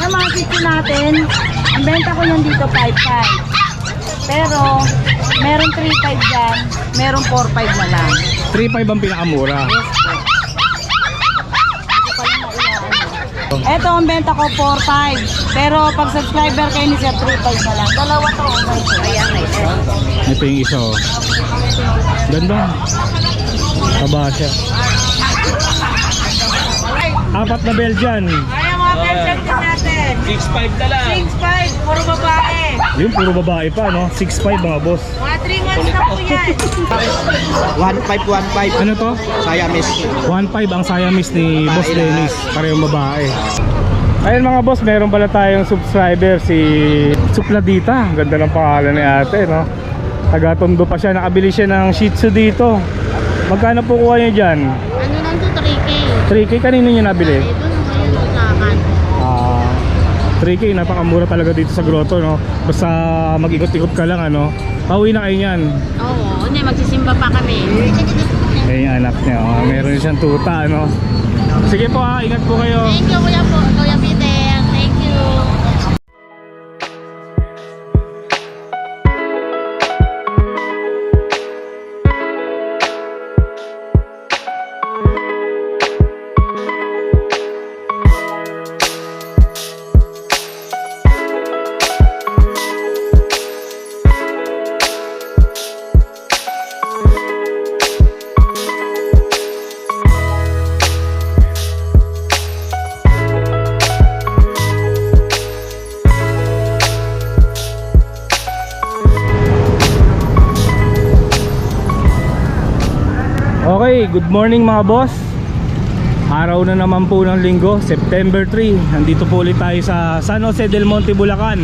Yung mga sitio natin, ang benta ko yan dito 5.5. Pero, meron 3.5 dyan, meron 4.5 na lang. 3.5 ang pinakamura. Ito ang benta ko 4.5. Pero pag subscriber kayo ni Sir 3.5 na lang. Dalawa to. Ayan, Ito yung isa oh. Ganda. Taba siya. Apat na Belgian. Ayan mga Belgian din natin. 6.5 na lang. 6.5, puro babae. Yun, puro babae pa, no? 6.5 mga boss. Mga 3 months na po yan. 1.5. Ano to? Siamese. 1.5 ang Siamese ni Boss Dennis. Parehong babae. Ayun mga boss, meron pala tayong subscriber, si Supladita. Ganda ng pangalan ni ate, no? Taga-Tondo pa siya. Nakabili siya ng Shih Tzu dito. Magkano po kuha niya dyan? Ano lang to, 3K. 3K, kanino niya nabili? Eh, doon ngayon sa akin. 3K, napakamura talaga dito sa grotto, no? Basta mag-ikot-ikot ka lang, ano? Pauwi na kayo niyan. Oo, hindi, magsisimba pa kami. Eh, yung anak niya, oh. Meron siyang tuta, ano? Sige po, ingat po kayo. Thank you, Kuya Peter. Thank you. Okay, good morning mga boss. Araw na naman po ng linggo, September 3. Nandito po ulit tayo sa San Jose del Monte, Bulacan.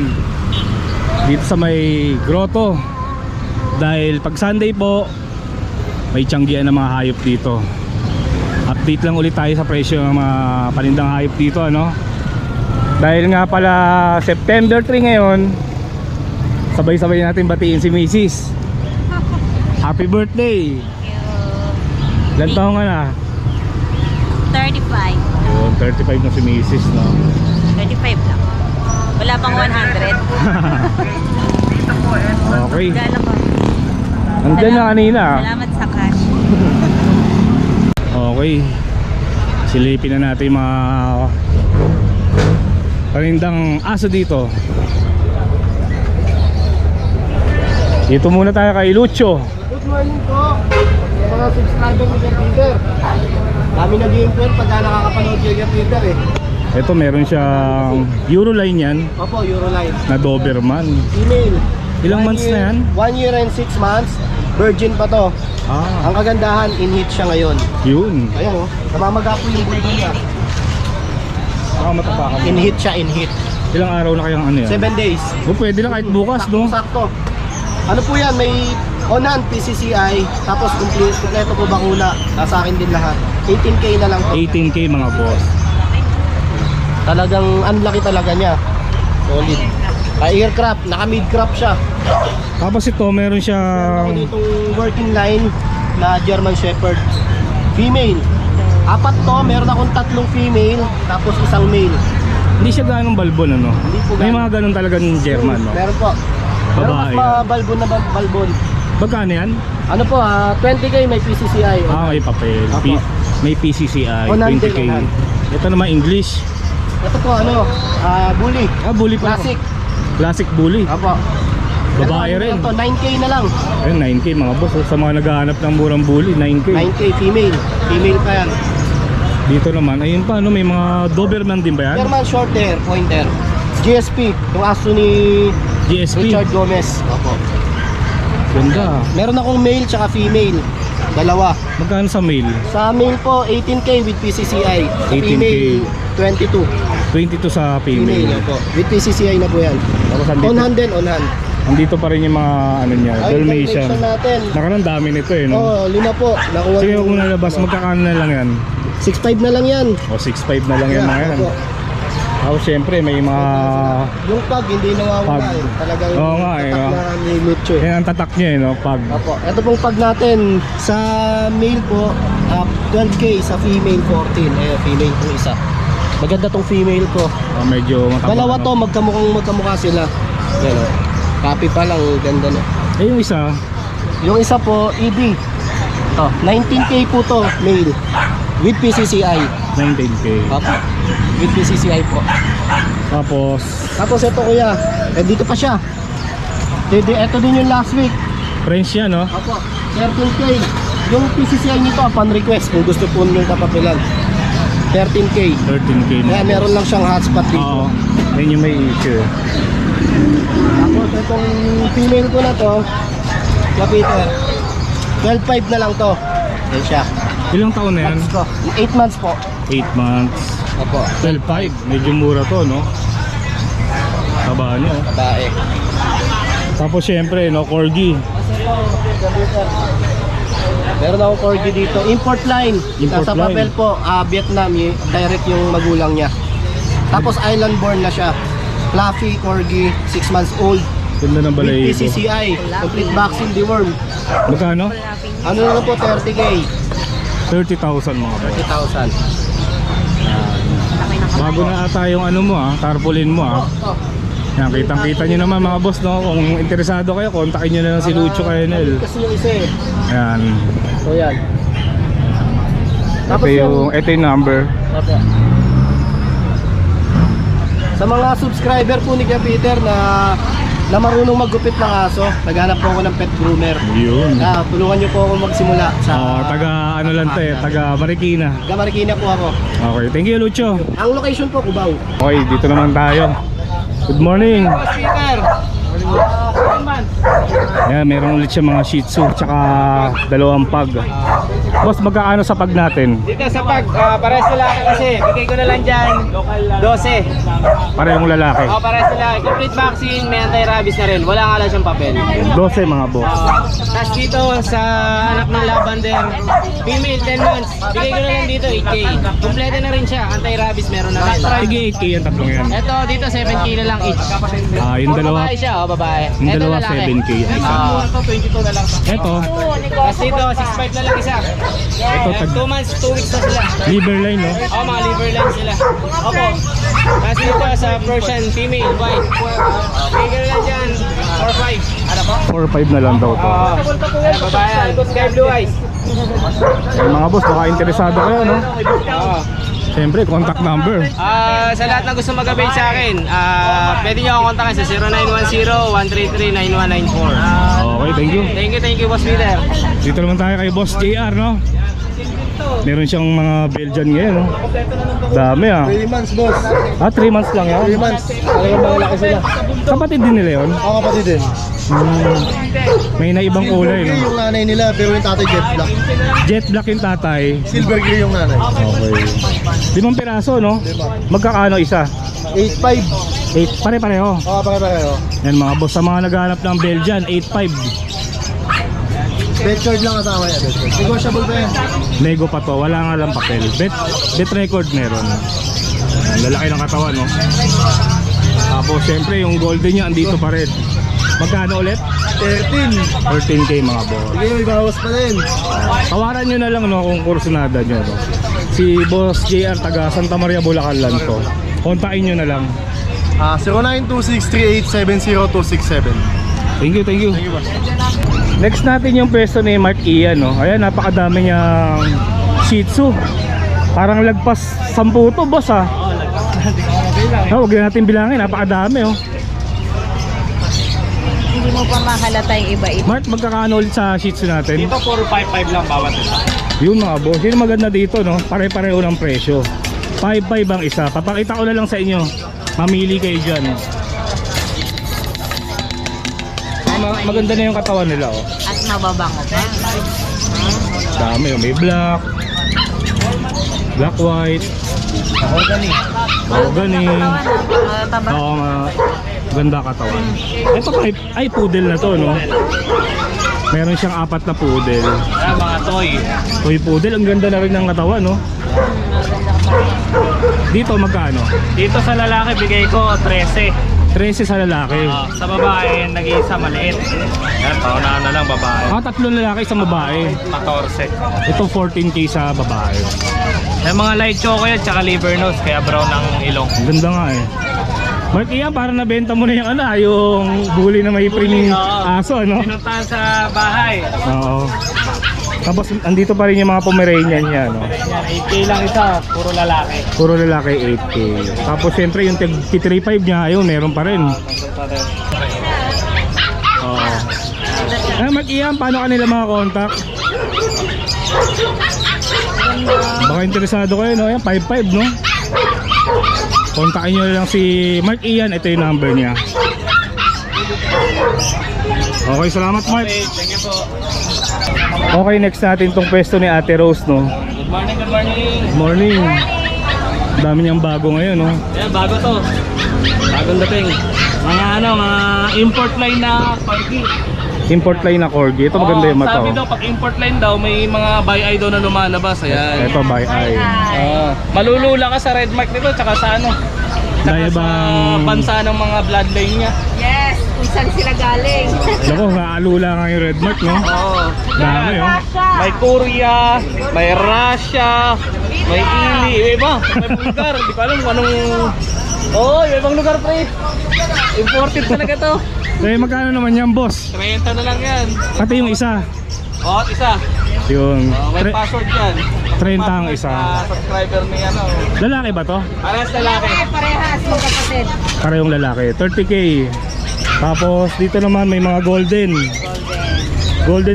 Dito sa may grotto. Dahil pag Sunday po, may tiyanggian ng mga hayop dito. Update lang ulit tayo sa presyo ng mga panindang hayop dito, ano? Dahil nga pala September 3 ngayon, sabay-sabay natin batiin si Mrs. Happy birthday! Ilan taon ka na? 35. Yun, 35 na si Mrs. no? 35 lang. Wala pang 100. Okay. Gala ko. Nandyan na kanina. Salamat sa cash. Okay. Silipin na natin yung mga panindang aso dito. Dito muna tayo kay Lucho. Good morning po. Mga subscriber ni Sir Peter. Kami nag-i-inquire pagka nakakapanood kay Sir Peter eh. Ito meron siyang Euroline yan Opo, Euroline. na Doberman. Female. Ilang months na yan? 1 year and 6 months. Virgin pa to. Ah, Ang kagandahan, in-heat siya ngayon. yun. Ayan oh, namamaga po yung bulbo niya. Matapakan. In-heat siya, in-heat. Ilang araw na kayang ano yan? 7 days. O pwede na kahit bukas, no? Sakto. Ano po yan, may Onan, PCCI, tapos kumpleto po bakula. Nasa akin din lahat. 18K na lang po. 18K mga boss. Talagang unlucky talaga niya. Solid. Aircraft, naka mid-crop siya. Tapos ito meron Meron siyang ako ditong working line na German Shepherd. Female. 4 to, meron akong 3 female, tapos 1 male. hindi siya ganong balbon, ano? Hindi po May ganun. mga ganon talagang German, no? Meron po. Meron mas Babae. mabalbon na balbon. Magkano yan? Ano po, 20K may PCCI. Ah, may papel. Apo. May PCCI, Onan din, 20K. Onan. Ito naman English. Ito po ano, bully. Ah, bully pa. Classic. Classic bully. Apo. Babae rin. Ito, 9K na lang. Ayun, 9K mga boss. Sa mga naghahanap ng murang bully, 9K. 9K female. Female pa yan. Dito naman, ayun pa, ano, may mga Doberman din ba yan? German short hair, pointer. GSP, yung aso ni GSP. Richard Gomez. Opo. Ganda. Meron akong male tsaka female. Dalawa. Magkano sa male? Sa male po, 18K with PCCI. Sa 18K. female, 22. 22 sa Female female. po. With PCCI na po yan. Tapos On andito, hand din, on hand. andito pa rin yung mga ano niya, Ay, Dalmatian. Dalmatian natin. Nakarang dami nito eh, no? Oo, 5 po. Nakuha Sige, ko. kung nalabas, magkakano na lang yan? 6.5 na lang yan. O, 6.5 na lang yan mga yan. Opo. Tapos syempre, may mga... Yung pag, hindi nawawala Pag. eh. Talagang Oo nga eh, tatak no? na ni Lucho eh. Yan ang tatak niya eh, no? Pag... Opo. Ito pong pag natin sa male po, 12K, sa female 14. Female po isa. Maganda tong female ko. Medyo mataba. Dalawa to, magkamukha sila. Yan o. Copy pa lang, ganda na. Eh yung isa, Yung isa po, EB. Oh, 19K po to, male. With PCCI. 19K. Opo. With PCCI po. Tapos, Tapos ito kuya, dito pa siya. Ito din yung last week. French yan, no? Opo, 13K. Yung PCCI nito, upon request, kung gusto po nyo kapapilan. 13K. 13K. Kaya meron lang siyang hotspot dito. Oo. Ayun yung may issue. Tapos itong female ko na to, na Peter, 12.5 na lang to. Yan siya. Ilang taon na yan? Months ko. 8 months po. 8 months. Opo. 12.5. Medyo mura to, no? Taba nyo. Babae. Tapos syempre, no? Corgi. Meron akong corgi dito. Import line. Import Nasa line. papel po, Vietnam. Direct yung magulang niya. Tapos island born na siya. Fluffy corgi, 6 months old. Ganda ng With balay ito. PCCI. Complete vaccine deworm. Magkano? Ano na lang po, 30K. 30,000 mga boss. 30,000. Bago na ata yung ano mo, tarpaulin mo, Oh, Yan, kitang-kita nyo naman mga boss, no? Kung interesado kayo, kontakin nyo na lang si Lucho Kainel. kasi yung isa eh. Ayan. So yan. Ito yung number. Opo. Sa mga subscriber po ni Kuya Peter na marunong maggupit ng aso, naghanap po ako ng pet groomer. Yun. Tulungan niyo po ako magsimula sa Taga ano lang to taga Marikina. Marikina po ako. Okay, thank you Lucho. Ang location po, Cubao. Okay, dito naman tayo. Good morning. Peter. Ayan, meron ulit siya mga Shih Tzu, tsaka dalawang pag. Boss, magkaano sa pag natin? Dito sa pag, parehas lalaki kasi, bigay ko na lang dyan, 12. Parehong lalaki. Parehas lalaki, complete vaccine, may anti-rabies na rin, wala nga lang siyang papel. 12 mga boss. Tapos dito sa anak ng lavender, female 10 months, bigay ko na lang dito 8K. Kompleto na rin siya, anti-rabies meron na rin. Sige, 8K yung tatlong yan. Ito dito 7K na lang each. Yung dalawa, Babae siya, babae. yung Ito dalawa lalaki. 7K. Ito 22 na lang. Ito, Tapos dito 6'5 na lang isa. Ito, 2 months, 2 weeks na sila. liver line, no? Mga liver line sila. Opo. Tapos dito sa Persian female, white. Bigay lang dyan, 4-5. Ano po? 4-5 na lang daw to. Babayan, sky blue eyes. Mga boss, baka interesado kayo, no? Oo. Siyempre, contact number. Sa lahat na gusto mag-avail sa akin, pwede nyo akong kontakin sa 0910-133-9194. Okay, thank you. Thank you, Boss Peter. Dito naman tayo kay Boss JR, no? Meron siyang mga Belgian ngayon, no? Dami, 3 months, boss. 3 months lang yan? 3 months. Talagang malaki sila. Kapatid din nila yun? Ako kapatid din. May naibang kulay, no? Yung nanay nila, pero yung tatay jet black. Jet black yung tatay. Silver gray yung nanay. Okay. 5 piraso, no? 5. Magkakaano isa? 8.5. 8, pare-pareho. Oo, pare-pareho. Yan mga boss, sa mga naghahanap ng Belgian, 8.5. Bet card lang kasama yan. Negotiable pa yan. Nego pa to, wala nga lang papel. Bet record meron. Yan, lalaki ng katawan, no? Tapos syempre yung golden niya andito pa rin. Magkano ulit? 13. 13K mga boss. Sige, may bawas pa rin. Tawaran nyo na lang, no, kung kursunada nyo, no? Si Boss JR taga Santa Maria Bulacan lang to. Kontakin nyo na lang. 0926387027. Thank you, thank you. Next natin yung pwesto ni Mark Ian, no? Ayan, napakadami niyang Shih Tzu. Parang lagpas 10 to, boss, ha? Huwag na natin bilangin, napakadami, oh. Hindi mo pa mahalata yung iba-iba. Mark, magkakaano ulit sa Shih Tzu natin? Dito 455 lang bawat isa. Yun mga boss, yun maganda dito, no? Pare-pareho ng presyo. 5.5 ang isa. Papakita ko na lang sa inyo. Mamili kayo dyan. Maganda na yung katawan nila, oh. At mababango pa. Dami, oh. May black, black white, mahogany. Mataba. Oo, ganda katawan. Ito ay poodle na to, no? Meron siyang 4 na poodle. Mga toy. Toy poodle, ang ganda na rin ng katawan, no? Dito magkano? Dito sa lalaki bigay ko 13. 13 sa lalaki. Sa babae, nag-iisa maliit. Yan, paunahan na lang babae. Tatlong lalaki sa babae. 14. Ito 14K sa babae. May mga light choco yan, tsaka liver nose, kaya brown ang ilong. Ang ganda nga eh. Mark, iyan, parang nabenta mo na yung yung bully na may priming aso, ano? Pinuntahan sa bahay. Oo. Tapos andito pa rin yung mga Pomeranian niya, no? Yan, 8K lang isa, puro lalaki. Puro lalaki 8K. Tapos siyempre yung 3.5 niya, ayun, meron pa rin. Oo. Mark, iyan, paano kanila mga contact? Baka interesado kayo, no? Ayan, 5.5, no? Kontakin nyo lang si Mark Ian. Ito yung number niya. Okay, salamat Mark. Okay, thank you po. Okay, next natin tong pwesto ni Ate Rose, no? Good morning, good morning. Morning. Dami niyang bago ngayon, no? Ayan, bago to. Bagong dating. Mga mga import line na corgi. Import line na corgi. Ito maganda yung mata. Sabi daw, pag import line daw, may mga buy eye daw na lumalabas. Ayan. Ito by eye. Malulula ka sa red mark nito, tsaka sa ano. Dahil Tsaka sa bang bansa ng mga bloodline niya. Yes, kung saan sila galing. Naku, naalula nga yung red mark, no? Oo. Dami, oh. May Korea, may Russia, may Ili, may iba, may Bulgar. Hindi ko alam kung anong... Oh, may ibang lugar pre. Imported talaga to. Eh, magkano naman yan, boss? 30 na lang yan. Pati yung isa. Oh, isa. Yun. May password yan. 30 ang isa. Subscriber ni ano. Lalaki ba to? Parehas lalaki. Parehas, magkapatid. Parehong lalaki. 30K. Tapos dito naman may mga golden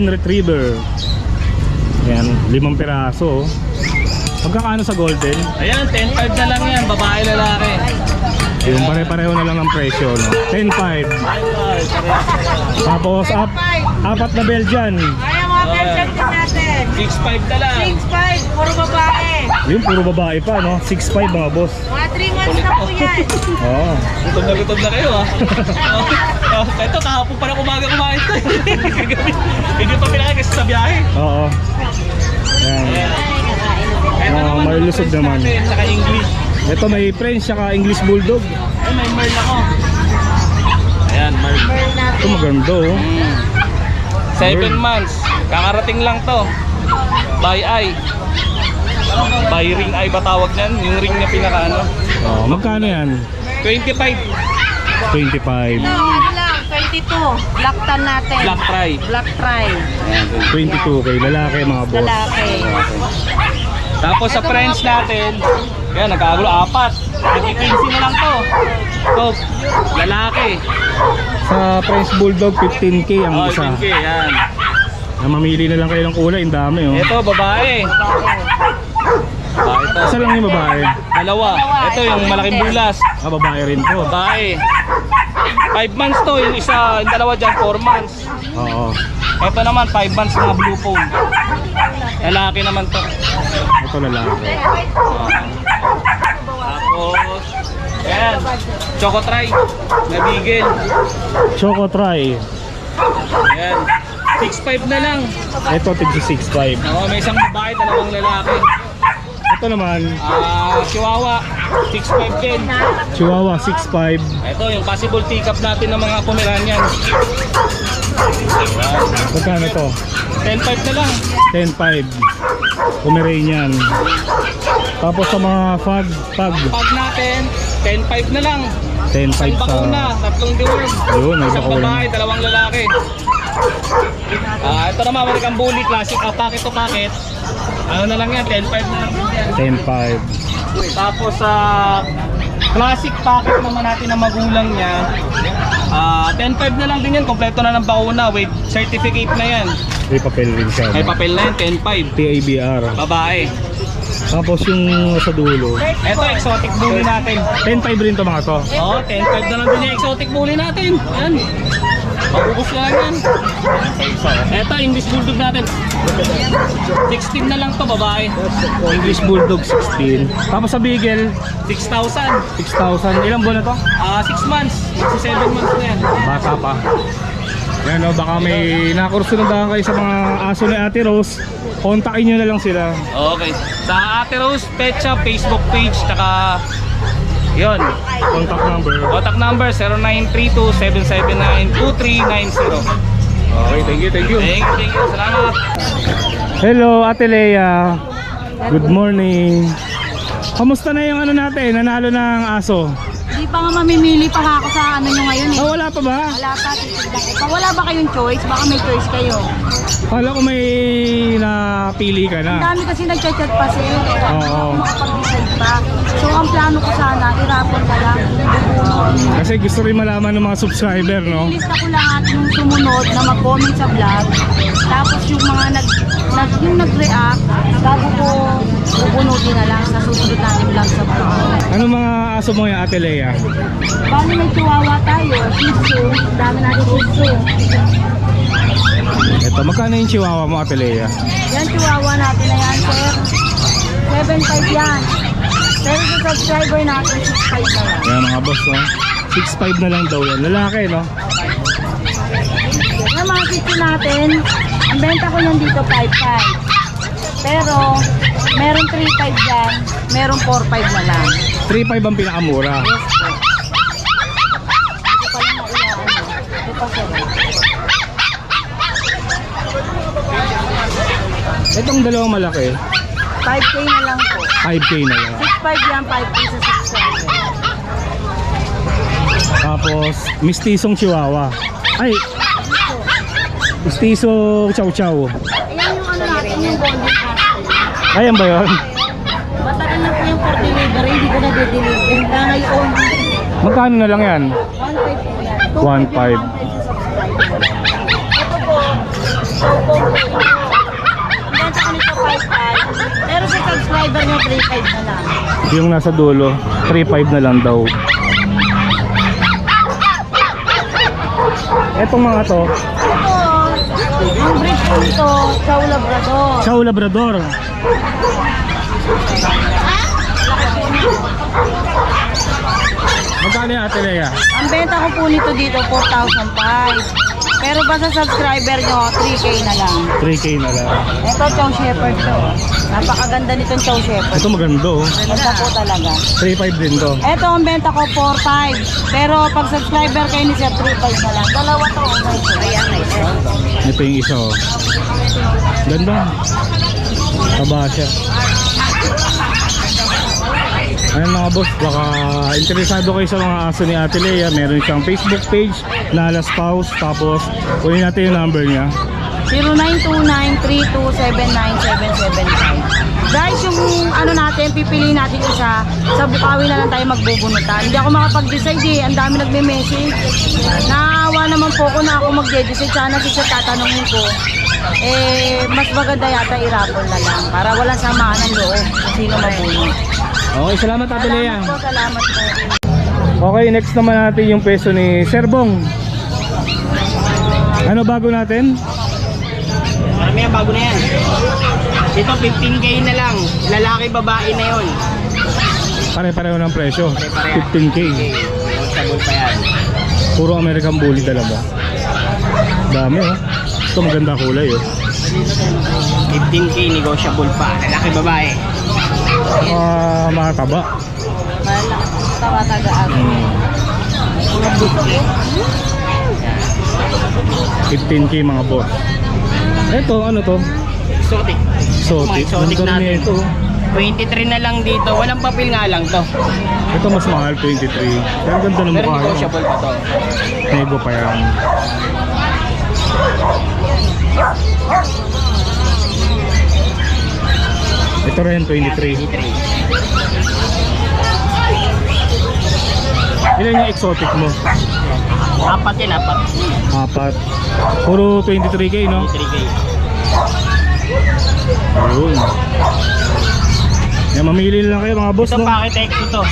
retriever. Ayan, 5 piraso. Magkakano sa golden? Ayan, 10.5 na lang yan. Babae, lalaki. Yung pare-pareho na lang ang presyo, no? 10.5. Tapos apat na Belgian. Ay, mga Belgian din natin. 6.5 na lang. 6'5", puro babae. Yung puro babae pa, no? 6.5 mga boss. Mga 3 months na po yan. Oo. Gutom na kayo, ha? Ito, kahapon pa na kumain ito. Hindi pa pinakay kasi sa biyahe. Oo. Ayan. Malulusog naman. Saka English. Ito may French saka English Bulldog. Ay, may Merl ako. Ayan, Merl. Ito maganda, oh. 7 months. Kakarating lang to. By eye. By ring eye ba tawag niyan? Yung ring niya pinaka ano. Oh, magkano yan? 25. 25. Ano lang, 22. Black tan natin. Black try. Black try. 22K. Lalaki mga boss. Lalaki. Tapos sa French natin, kaya nagkagulo 4. 15 na lang to. Ito, lalaki. Sa French Bulldog, 15K ang Oh, isa. 15K, yan. Mamili na lang kayo ng kulay. Ang dami, oh. Ito, babae. Ito. Isa lang yung babae. Dalawa. Ito yung malaking bulas. Babae rin to. Babae. 5 months to, yung isa, yung dalawa dyan, 4 months. Oo. Ito naman, 5 months mga blue phone. Lalaki naman to. Ito lalaki. Tapos, ayan, Choco Try, na Beagle. Choco Try. Ayan, 6.5 na lang. Ito, tigsi 6.5. Oo, may isang babae, dalawang lalaki. Ito naman, Chihuahua, 6.5 din. Chihuahua 6.5. Ito, yung possible pick-up natin ng mga Pomeranian. Magkano to? 10.5 na lang. 10.5. Pomeranian. Tapos sa mga pag Pag natin, 10.5 na lang. 10.5 Isang sa... bakuna, 3 deworm. Yun, may Isang bakuna. babae, 2 lalaki. Ito naman, American Bully, classic, packet to packet. Ano na lang yan, 10.5 na lang yan. 10.5. Tapos sa classic packet naman natin na magulang niya, 10.5 na lang din yan, kompleto na ng bakuna with certificate na yan. May papel rin siya. May no? papel na yan, 10.5. TABR. Babae. Tapos yung sa dulo, Ito, exotic bully natin. 10.5 rin to mga to. Oo, 10.5 na lang din yung exotic bully natin. Yan. Mabubos na lang yan. Ito, English Bulldog natin. 16 na lang to, babae. English Bulldog 16. Tapos sa Beagle, 6,000. 6,000. Ilang buwan na to? 6 months. 7 months na yan. Bata pa. Yan o, baka may nakursunundahan kayo sa mga aso ni Ate Rose. Kontakin nyo na lang sila. Okay. Sa Ate Rose Pet Shop Facebook page, tsaka Yun. Contact number. Contact number 0932-779-2390. Okay, thank you, thank you. Thank you. Salamat. Hello, Ate Lea. Good morning. Kamusta na yung ano natin? Nanalo ng aso? Hindi pa nga mamimili pa nga ako sa ano nyo ngayon eh. Oh, wala pa ba? Wala pa, titignan ko pa. Wala ba kayong choice? Baka may choice kayo. Kala ko may napili ka Ang na. dami kasi nagchat-chat pa sir. Oo. Makapag-decide pa. So ang plano ko sana, irapon na lang. Kasi gusto rin malaman ng mga subscriber, no? Ilista ko lahat yung sumunod na mag-comment sa vlog. Tapos yung mga yung nag-react, bago ko bubunutin na lang sa susunod natin vlog sa vlog. Ano mga aso mo yung Ate Lea? Bali may chihuahua tayo, shih tzu, dami natin shih tzu. Ito, magkano yung chihuahua mo, Ate Lea? Yan chihuahua natin na yan sir. 7.5 yan. Pero sa subscriber natin, 6.5 na lang. Yan mga boss, no? 6.5 na lang daw yan. Lalaki, no? Yung mga shih tzu natin, ang benta ko yan dito 5.5. Pero, meron 3.5 dyan, meron 4.5 na lang. 3.5 ang pinakamura. Yes po. Hindi pa lang maiyan. Ito pa sir. Itong dalawang malaki, 5K na lang po. 5K na lang. 6.5 yan, 5K sa subscriber. Tapos, mistisong chihuahua. Ay, mistiso chow chow. Ayan yung ano natin, yung golden husky. Ayan ba yun? Matagal na po yung for delivery, hindi ko na de-deliver. Na ngayon, Magkano na lang yan? 1.5 po yan. 1.5. 2.5 sa subscriber. Ito po, ang benta ko nito 5.5. Pero sa subscriber niya, 3.5 na lang. Yung nasa dulo, 3.5 na lang daw. Etong mga to, Ito, ang breed ko nito, Chow Labrador. Chow Labrador. Magkano yung Ate Lea? Ang benta ko po nito dito, 4,500. Pero basta subscriber nyo, 3K na lang. 3K na lang. Ito, Chow Shepherd to. Napakaganda nitong Chow Shepherd. Ito maganda oh. Ganda po talaga. 3.5 din to. Ito, ang benta ko, 4,500. Pero pag subscriber kayo ni Sir, 3,500 na lang. Dalawa to. Ayan, nice. Ito yung isa oh. Ganda. Taba siya. Ayan mga boss, baka interesado kayo sa mga aso ni Ate Lea. Meron siyang Facebook page na Alas Paus. Tapos kunin natin yung number niya. 0929-3279-775. Guys, yung ano natin, pipiliin natin isa. Sa Bukawi na lang tayo magbubunutan. Hindi ako makapag-decide eh. Ang dami nagme-message. Naawa naman po ko na ako mag-decide. Sana siya tatanungin ko. Mas maganda yata irapon na lang. Para walang samaan ng loob. Kung sino mabunot. Okay, salamat Ate Lea. Salamat po, salamat po. Okay, next naman natin yung peso ni Sir Bong. Ano bago natin? Marami ang bago na yan. Ito 15K na lang. Lalaki, babae na yon. Pare-pareho ng presyo. 15K. Sabol pa yan. Puro American Bully talaga. Dami oh. Ito maganda kulay oh. 15K negotiable pa. Lalaki, babae. Mga taba. Tawa-tagaan. 15K mga boss. Ito, ano to? Exotic. Exotic. Exotic Ang ganda natin. nito. 23 na lang dito. Walang papel nga lang to. Ito mas mahal, 23. Pero ganda ng Pero mukha. negotiable pa to. Nego pa yan. Ito rin, 23. Ilan yung exotic mo? Apat yan, apat. Apat. Puro 23K, no? 23K. Ayun. Yan, mamili lang kayo mga boss, Ito no? packet exo to.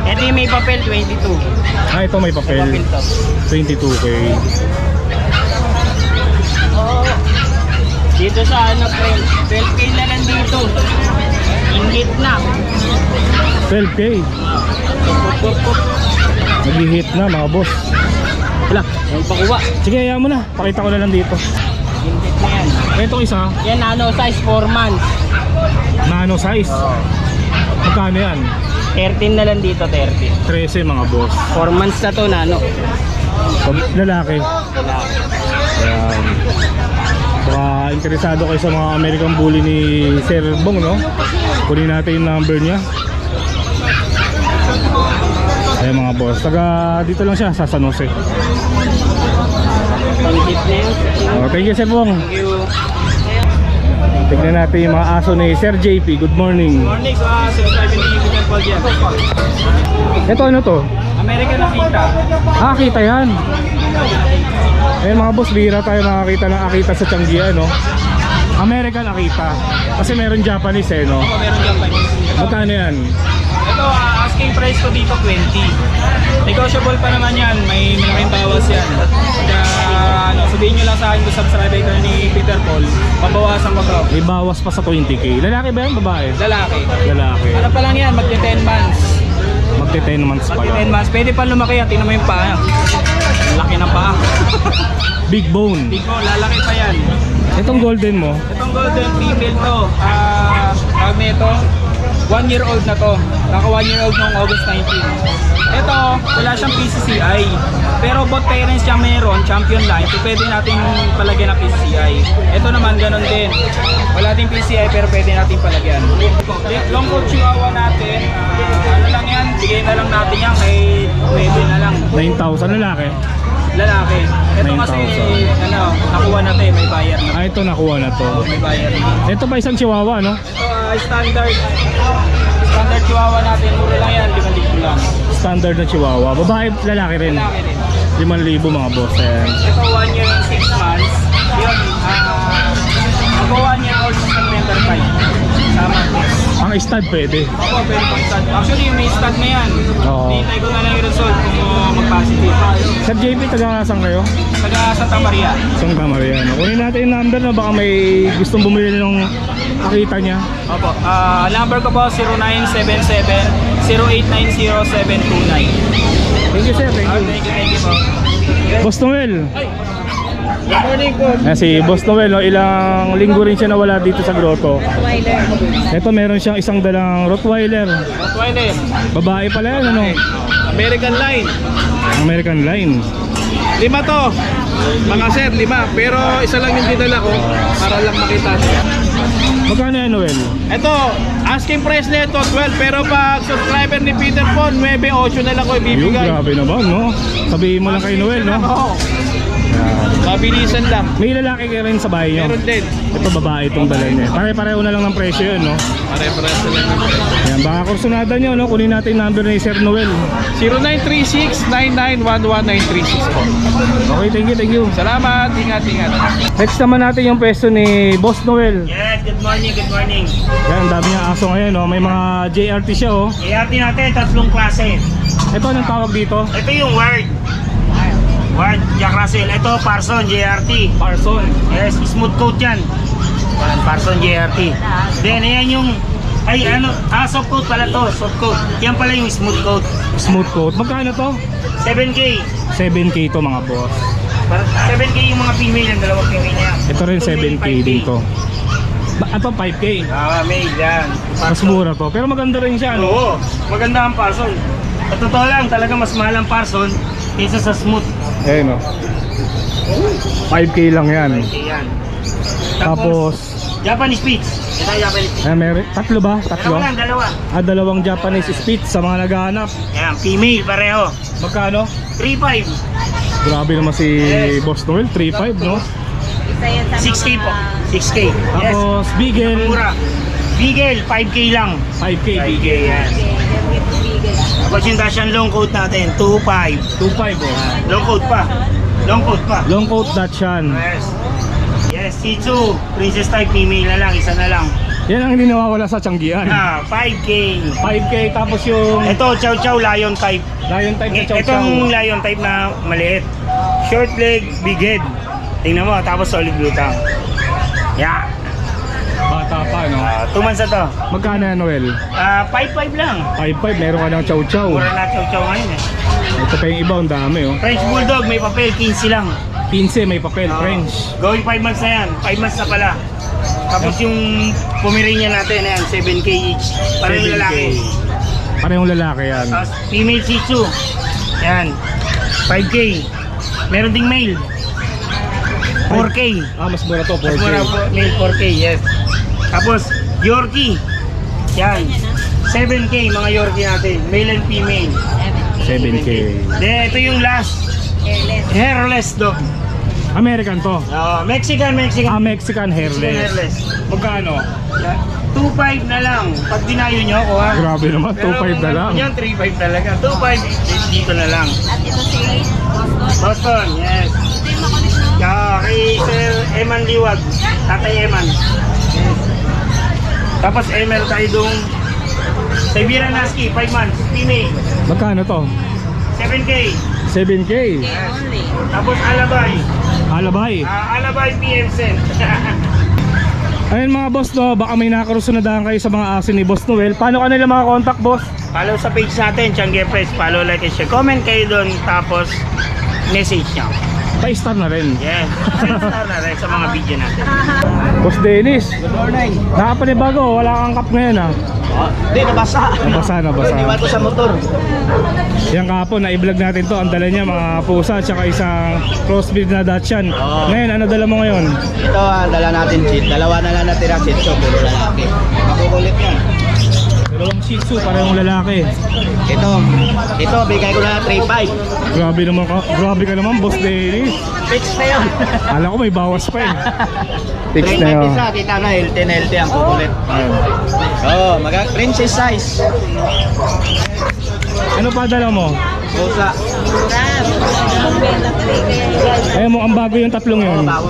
Ito yung may papel, 22. Ah, ito may May papel. papel to. 22K. Dito sa ano, friend, 12K na lang dito. Ingit na. 12K. Nag-hit na mga boss. Wala, yung pakuha. Sige, ayaw mo na. Pakita ko na lang dito. Ingit na yan. Itong isa, Yan ano, size 4 months. nano size. Magkano yan? 13 na lang dito, 13. 13 mga boss. 4 months na to na ano. Pag lalaki. Ayan. Baka interesado kayo sa mga American Bully ni Sir Bong, no? Kunin natin yung number niya. Ayan mga boss. Taga dito lang siya sa San Jose. Pang-hit na yun. Oh, thank you Sir Bong. Thank you. Tignan natin yung mga aso ni Sir JP. Good morning. Morning, subscribe ni Bigyan Paul dyan. Ito ano to? American Akita. Ah, kita yan. Ayan mga boss, bihira tayo makakita ng Akita sa Changi, no? American Akita. Kasi meron Japanese eh, no? Meron dyan pa. Magkano yan? Ito, asking price ko dito 20. Negotiable pa naman yan, may malaking bawas yan. Kaya ano, sabihin nyo lang sa akin kung subscribe kayo ni Peter Paul, pabawasan ko to. May bawas pa sa 20k. Lalaki ba yan? Babae? Lalaki. Lalaki. Ano pa lang yan, magti 10 months. Magti 10 months pa Magti 10 lang. months, pwede pa lumaki yan, tingnan mo yung paa. Laki ng paa. Big bone. Big Paul, lalaki pa yan. Itong golden mo, Itong golden female to, tawag na ito, 1 year old na to. Naka 1 year old noong August 19. Ito, wala siyang PCCI. Pero both parents siya meron, champion line, so pwede natin palagyan ng PCCI. Ito naman, ganun din. Wala din PCCI pero pwede natin palagyan. Long coat chihuahua natin, ano lang yan, bigay na lang natin yan kay 9 na lang. 9,000 lalaki. Lalaki. Ito kasi, 9,000. ano, nakuha natin, may buyer na. Ah, ito nakuha na to. May buyer na. Ito pa isang chihuahua, no? Ito, standard chihuahua natin, mura lang yan, 5,000 lang. Standard na chihuahua. Babae, lalaki rin. Lalaki din. 5,000 mga boss. Ayan. Ito 1 year and 6 months. Yun, ako 1 year old sa September 5. Sama test. Ang stud pwede. Ako, pwede pang stud. Actually, may stud na yan. Oo. Hintay ko na lang yung result kung mag-positive. Sir JP, taga-saan kayo? Taga Santa Maria. Santa Maria. No? Kunin natin yung number na baka may gustong bumili ng Akita niya. Opo. Number ko po 0977-0890-729. Thank you sir, thank you. Thank you po. Boss Noel. Good morning po. Ayan, si Boss Noel, no? Ilang linggo rin siya nawala dito sa grotto. Ito meron siyang isang dalang Rottweiler. Rottweiler. Babae pala yan, ano? American line. American line. 5 to. Mga sir, 5. Pero isa lang yung dinala ko para lang makita niyo. Magkano yan, Noel? Ito, asking price na ito 12. Pero pag subscriber ni Peter Paul, 9-8 na lang ko Yung ibibigay. grabe naman, no? Sabihin mo lang kay Noel, no? Oo. Mabilisan lang. May lalaki ka rin sa bahay niyo. Meron din. Ito babae itong dala niya. Pare-pareho na lang ng presyo yun, no? Pare-pares na lang. Ayan, baka kursunada niyo, no? Kunin natin yung number ni Sir Noel. 0936-9911936 po. Okay, thank you. Salamat. Ingat. Next naman natin yung pwesto ni Boss Noel. Yes, good morning. Yan, dami niyang aso ngayon, no? May mga JRT siya, oh. JRT natin, tatlong klase. Ito, anong tawag dito? Ito yung Ward. Ward, Jack Russell. Ito, Parson, JRT. Parson. Yes, smooth coat yan. Yan, Parson, JRT. Then, ayan yung, soft coat pala to, soft coat. Yan pala yung smooth coat. Smooth coat. Magkano to? 7K. 7K to mga boss. 7K yung mga female, yung dalawang female niya. Ito rin Ito, 7K 5K. dito. Ito 5K. Male yan. Mas mura to. Pero maganda rin siya, no? Oo, maganda ang Parson. Sa totoo lang, talaga mas mahal ang Parson kaysa sa smooth. Ayun, no? 5K lang yan. 5K yan. Tapos, Japanese Spitz. Ito yung Japanese Spitz. meron, tatlo ba? Tatlo? Dalawa lang, dalawa. Dalawang Japanese Spitz sa mga naghahanap. Yan, female pareho. Magkano? 3.5. Grabe naman si Yes. Boss Noel, 3.5, no? 6K po. 6K. Yes. Tapos, Beagle, Mura. Beagle, 5K lang. 5K. 5K yan. Tapos yung Dachshund long coat natin, 2.5. 2.5, oh. Long coat pa. Long coat pa. Long coat Dachshund. Yes. Yes, Shih Tzu, princess type, female na lang, isa na lang. Yan ang hindi nawawala sa Tianggian. 5K. 5K, tapos yung Ito, Chow Chow, lion type. Lion type na Chow Chow. Itong lion type na maliit. Short leg, big head. Tingnan mo, tapos solid blue tongue. Yeah. Bata pa, no? 2 months na to. Magkano yan, Noel? 5.5 lang. 5.5, meron ka ng Chow Chow. Mura na Chow Chow ngayon eh. Ito pa yung iba, ang dami, oh. French Bulldog, may papel, 15 lang. 15, may papel, French. Going 5 months na yan. 5 months na pala. Tapos yung Pomeranian natin, ayan, 7K each. Para yung 7K. lalaki. Parehong lalaki yan. Tapos female Shih Tzu. Yan. 5K. Meron ding male. 4K. Mas mura to, Mas 4K. mura po, male 4K, yes. Tapos, Yorkie. Yan. 7K mga Yorkie natin. Male and female. 7K. Then, ito yung last. Hairless dog. American to. Mexican. Mexican Mexican hairless. hairless. Magkano? 2.5 na lang. Pag dinayo nyo ako ha. Grabe naman, 2.5 na lang. Yan, 3.5 talaga. 2.5 dito na lang. At ito si Boston, yes. Kay Sir Eman Liwag. Tatay Eman. Yes. Tapos meron tayo dong Siberian Husky, 5 months, female. Magkano to? 7K. 7K. only. Tapos Alabay. Alabay. Alabay PM Sen. Ayun mga boss, no, baka may nakarusunadahan kayo sa mga asin ni Boss Noel. Paano ka nila mga contact, boss? Follow sa page natin, Changi Press. Follow, like, and share. Comment kayo doon. Tapos message nyo. Pa-star na rin. Yes. Star na rin sa mga video natin. Boss Dennis, Good morning. nakapanibago, wala kang cup ngayon ha. Hindi, nabasa. Nabasa. Iniwan ko sa motor. Yan kahapon, na-vlog natin to. Ang dala niya mga pusa at saka isang crossbreed na Dachshund. Ngayon, ano dala mo ngayon? Ito ang dala natin cheat. Dalawa na lang natira cheat shop. Puro lalaki. Makukulit yan. Dalawang Shih Tzu, parehong lalaki. Ito, bigay ko na 3.5. Grabe ka naman, Boss Dennis. Fix na yun. Alam ko may bawas pa eh. Fix na 3.5 yun. isa, kita na healthy ang kukulit. Princess size. Ano pa dala mo? Pusa. Ayun mo, ang bago yung tatlong yun. Bago.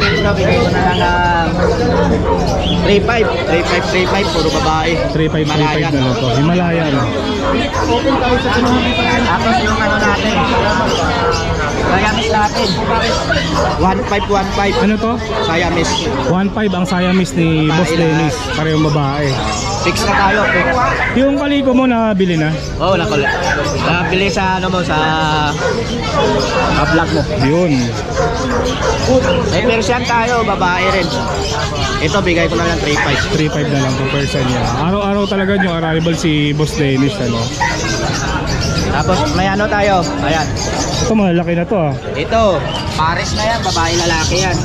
Ito, bigay ko na lang ng 3.5. Puro babae. 3.5 na lang to. Himalayan. Tapos yung ano natin. Siamese natin. 1.5. Ano to? Siamese. 1.5 ang Siamese ni Boss Dennis. Parehong babae. Fix na tayo. Fix. Yung kaliko mo nabili na? Oo, nakulit. Nabili sa ano mo, sa vlog mo. Yun. May Persian tayo, babae rin. Ito, bigay ko na lang 3.5. 3.5 na lang per person niya. Araw-araw talaga yung arrival si Boss Dennis. Ano? Tapos may ano tayo. Ayan. Ito malaki na to ah. Ito, Paris na yan, babae lalaki yan.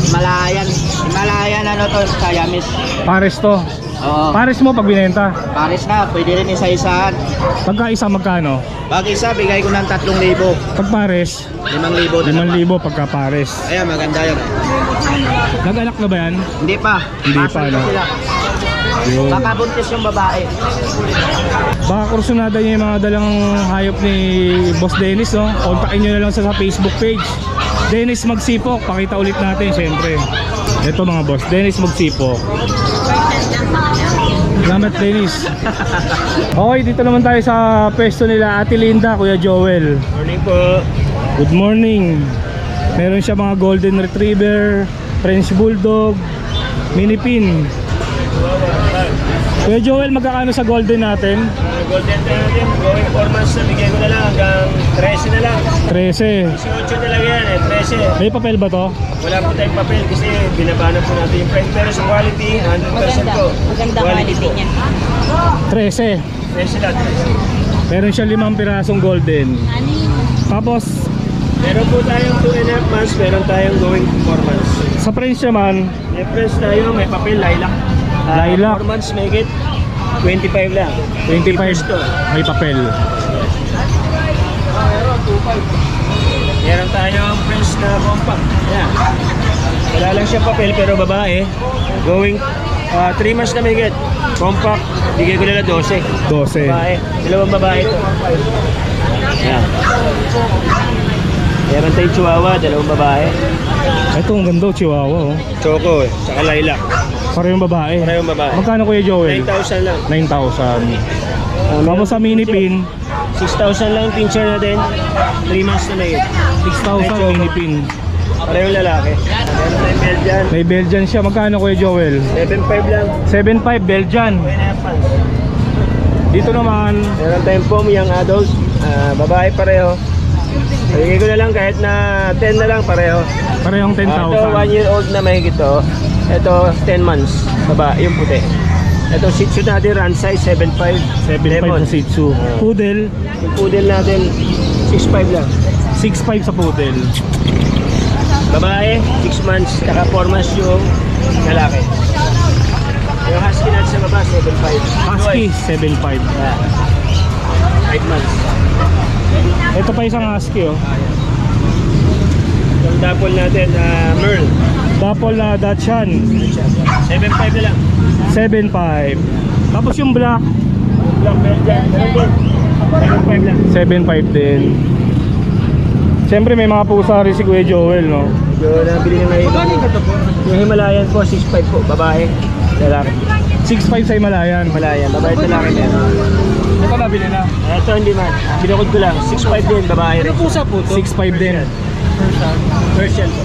Himalayan ano to, Siamese. Pares to. Oo. Pares mo pag binenta. Paris na, pwede rin isa-isahan. Pagka isa magkano? Pag isa, bigay ko ng 3,000. Pag pares, 5,000 na naman. 5,000 pagka pares. Ayan, maganda yun. Nag-anak na ba yan? Hindi pa. Hindi pa, Pasok no? sila. Yun. Baka buntis yung babae. Baka kursunada niya yung mga dalang hayop ni Boss Dennis, no? Kontakin nyo na lang sa Facebook page. Dennis Magsipok, pakita ulit natin syempre. Ito mga boss, Dennis Magsipok. Salamat Dennis. Okay, dito naman tayo sa pwesto nila Ate Linda, Kuya Joel. Morning po. Good morning. Meron siya mga Golden Retriever, French Bulldog, Mini Pin. Kuya Joel, magkakano sa Golden natin? Golden natin, going 4 months na bigay ko na lang hanggang 13 na lang. 13. 18 talaga yan 13. May papel ba to? Wala po tayong papel kasi binabana po natin yung price. Pero sa quality, 100% po. Maganda quality niya. 13. 13 lang. Meron siya 5 pirasong Golden. Tapos, Meron po tayong 2.5 months, meron tayong going 4 months. sa French naman, May price tayo, may papel, lilac. Lilac. 4 months, make it 25 lang. 25 to. may papel. Meron tayong French na compact. Yan. Wala lang siya papel pero babae. Going 3 months na may get. Compact. Bigay ko nila 12. 12. Babae. Dalawang babae ito. Yan. Meron tayong chihuahua. Dalawang babae. Ito ang ganda, Chihuahua. Oh. Choco eh. Saka lilac. Parehong babae. Parehong babae. Magkano Kuya Joel? 9,000 lang. 9,000. Tapos sa mini pin, 6,000 lang yung pincher natin. 3 months na may get. 6,000 mini pin. Parehong lalaki. Meron tayong Belgian. May Belgian siya. Magkano Kuya Joel? 7,500 lang. 7,500 Belgian. 2.5 months. Dito naman, Meron tayong foam young adult, babae pareho. Bigay ko na lang kahit na 10 na lang pareho. parehong Ito 1 10,000. year old na mahigit to. Ito 10 months. Baba, yung puti. Ito, Shih Tzu natin, run size 7'5". 7.5 sa Shih Tzu. Poodle, Yung poodle natin, 6'5 lang. 6.5 sa poodle. Babae, 6 months, saka 4 months yung lalaki. Yung husky natin sa baba, 7'5". Husky, 7.5. Yeah. 5 months. Ito pa isang husky, oh. Yung dapol natin, Merle. Dapol na Dachshund, 7'5 na lang. 7.5. Tapos yung black, Black Belgian, meron din. 7'5 lang. 7.5 din. Siyempre may mga pusa rin si Kuya Joel, no? Yung nabili na ngayon. Yung Himalayan po, 6'5 po. Babae, lalaki. 6.5 sa Himalayan. Himalayan, babae at lalaki meron. Ito nabili na. Ito hindi man. Binukod ko lang. 6'5 din, babae rin. pusa po to? 6.5 din. Persian po.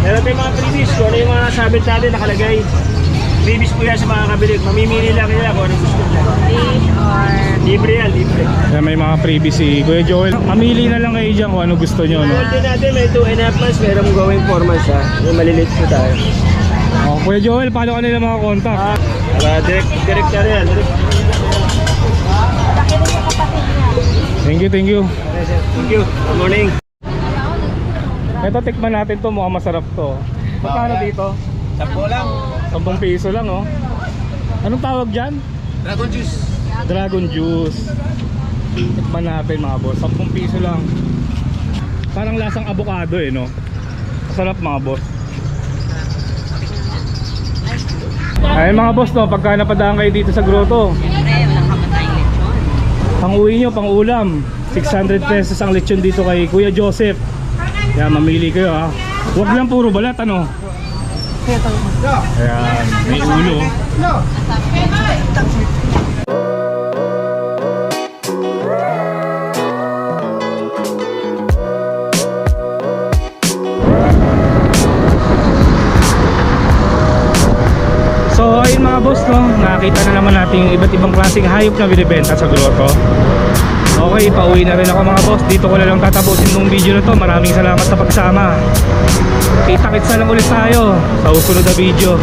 Meron tayong mga freebies. Kung ano yung mga sabit natin nakalagay. Freebies po yan sa mga kabilig. Mamimili lang nila kung anong gusto nila. Libre yan, libre. Kaya may mga freebies si Kuya Joel. Mamili na lang kayo dyan kung ano gusto nyo, no? Meron din natin, may 2.5 months. Meron going 4 months ha. Yung maliliit po tayo. Oh, Kuya Joel, paano ka nila mga contact? Direct na rin. Thank you, thank you. Thank you. Good morning. Ito, tikman natin to, mukhang masarap to. Magkano dito? 10 lang. 10 piso lang, oh. Anong tawag dyan? Dragon juice. Dragon juice. Tikman natin mga boss, 10 piso lang. Parang lasang avocado eh, no? Masarap mga boss. Ay mga boss, no, pagka napadaan kayo dito sa grotto, Siyempre, walang kamatayang lechon. pang uwi nyo, pang ulam, 600 pesos ang lechon dito kay Kuya Joseph. Yan, mamili kayo ha. Huwag lang puro balat, ano? Ayan, may ulo. So ayun mga boss, no, nakita na naman natin yung iba't ibang klaseng hayop na binibenta sa grotto. Okay, pauwi na rin ako mga boss. Dito ko na lang tatapusin tong video na to. Maraming salamat sa pagsama. Kita-kits na lang ulit tayo sa susunod na video.